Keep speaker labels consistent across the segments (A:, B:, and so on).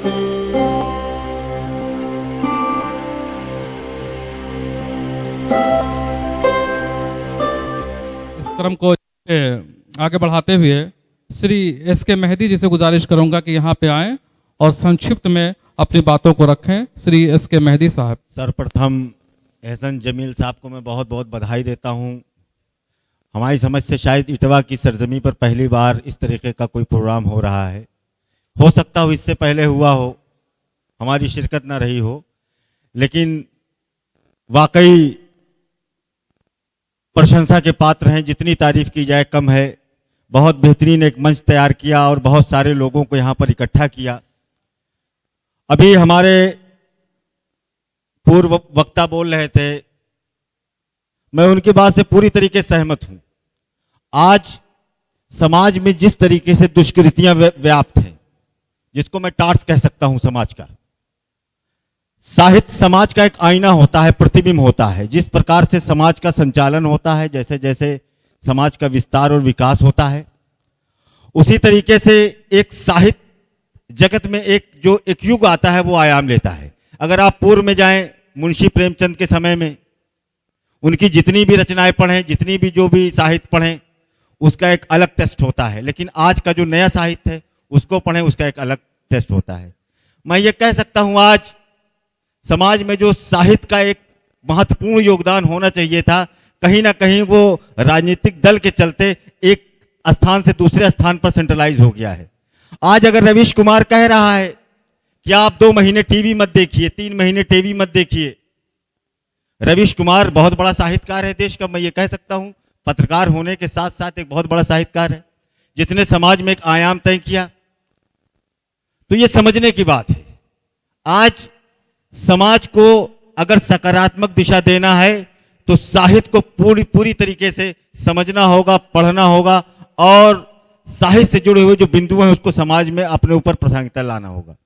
A: इस क्रम को आगे बढ़ाते हुए श्री एस.के. मेहदी जी से गुजारिश करूंगा कि यहाँ पे आएं और संक्षिप्त में अपनी बातों को रखें। श्री एस.के. मेहदी साहब।
B: सर्वप्रथम एहसन जमील साहब को मैं बहुत बहुत बधाई देता हूँ। हमारी समझ से शायद इटवा की सरजमी पर पहली बार इस तरीके का कोई प्रोग्राम हो रहा है। हो सकता हो इससे पहले हुआ हो, हमारी शिरकत ना रही हो, लेकिन वाकई प्रशंसा के पात्र हैं। जितनी तारीफ की जाए कम है। बहुत बेहतरीन एक मंच तैयार किया और बहुत सारे लोगों को यहाँ पर इकट्ठा किया। अभी हमारे पूर्व वक्ता बोल रहे थे, मैं उनकी बात से पूरी तरीके से सहमत हूं। आज समाज में जिस तरीके से दुष्कृतियां व्याप्त हैं, जिसको मैं टार्च कह सकता हूं समाज का, साहित्य समाज का एक आईना होता है, प्रतिबिंब होता है। जिस प्रकार से समाज का संचालन होता है, जैसे जैसे समाज का विस्तार और विकास होता है, उसी तरीके से एक साहित्य जगत में एक युग आता है, वो आयाम लेता है। अगर आप पूर्व में जाएं, मुंशी प्रेमचंद के समय में उनकी जितनी भी रचनाएं पढ़ें, जितनी भी जो भी साहित्य पढ़ें, उसका एक अलग टेस्ट होता है। लेकिन आज का जो नया साहित्य है उसको पढ़ें, उसका एक अलग टेस्ट होता है। मैं ये कह सकता हूं, आज समाज में जो साहित्य का एक महत्वपूर्ण योगदान होना चाहिए था, कहीं ना कहीं वो राजनीतिक दल के चलते एक स्थान से दूसरे स्थान पर सेंट्रलाइज हो गया है। आज अगर रवीश कुमार कह रहा है कि आप 2 महीने टीवी मत देखिए, 3 महीने टीवी मत देखिए, रवीश कुमार बहुत बड़ा साहित्यकार है देश का। मैं ये कह सकता हूं, पत्रकार होने के साथ साथ एक बहुत बड़ा साहित्यकार है, जिसने समाज में एक आयाम तय किया। तो ये समझने की बात है। आज समाज को अगर सकारात्मक दिशा देना है तो साहित्य को पूरी तरीके से समझना होगा, पढ़ना होगा, और साहित्य से जुड़े हुए जो बिंदु हैं उसको समाज में अपने ऊपर प्रासंगिकता लाना होगा।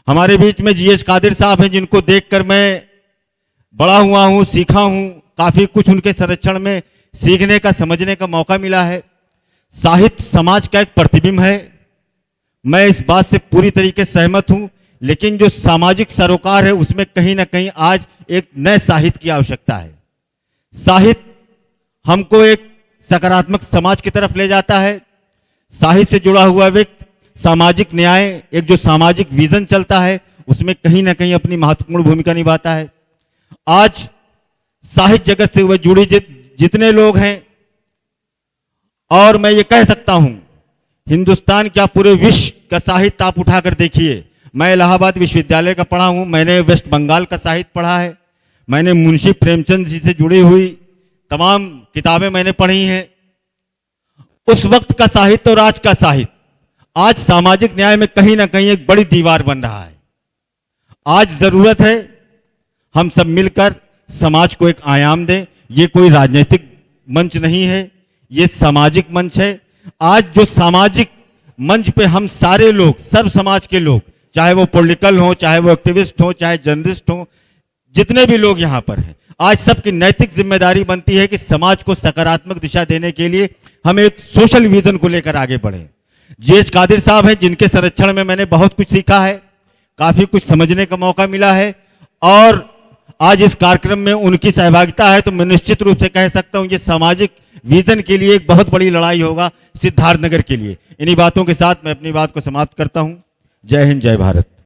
B: हमारे बीच में जी.एच. कादिर साहब हैं, जिनको देखकर मैं बड़ा हुआ हूं, सीखा हूं, काफी कुछ उनके संरक्षण में सीखने का, समझने का मौका मिला है। साहित्य समाज का एक प्रतिबिंब है, मैं इस बात से पूरी तरीके से सहमत हूं। लेकिन जो सामाजिक सरोकार है उसमें कहीं ना कहीं आज एक नए साहित्य की आवश्यकता है। साहित्य हमको एक सकारात्मक समाज की तरफ ले जाता है। साहित्य से जुड़ा हुआ व्यक्ति सामाजिक न्याय, एक जो सामाजिक विजन चलता है, उसमें कहीं ना कहीं अपनी महत्वपूर्ण भूमिका निभाता है। आज साहित्य जगत से हुए जुड़े जितने लोग हैं, और मैं ये कह सकता हूं, हिंदुस्तान क्या पूरे विश्व का साहित्य आप उठाकर देखिए। मैं इलाहाबाद विश्वविद्यालय का पढ़ा हूं, मैंने वेस्ट बंगाल का साहित्य पढ़ा है, मैंने मुंशी प्रेमचंद जी से जुड़ी हुई तमाम किताबें मैंने पढ़ी हैं। उस वक्त का साहित्य और आज का साहित्य, आज सामाजिक न्याय में कहीं ना कहीं एक बड़ी दीवार बन रहा है। आज जरूरत है हम सब मिलकर समाज को एक आयाम दें। ये कोई राजनीतिक मंच नहीं है, ये सामाजिक मंच है। आज जो सामाजिक मंच पे हम सारे लोग, सर्व समाज के लोग, चाहे वो पॉलिटिकल हो, चाहे वो एक्टिविस्ट हो, चाहे जर्नलिस्ट हो, जितने भी लोग यहाँ पर हैं, आज सबकी नैतिक जिम्मेदारी बनती है कि समाज को सकारात्मक दिशा देने के लिए हम एक सोशल विजन को लेकर आगे बढ़े। जी.एच. कादिर साहब हैं, जिनके संरक्षण में मैंने बहुत कुछ सीखा है, काफी कुछ समझने का मौका मिला है, और आज इस कार्यक्रम में उनकी सहभागिता है तो मैं निश्चित रूप से कह सकता हूं ये सामाजिक विजन के लिए एक बहुत बड़ी लड़ाई होगा सिद्धार्थनगर के लिए। इन्हीं बातों के साथ मैं अपनी बात को समाप्त करता हूं। जय हिंद, जय भारत।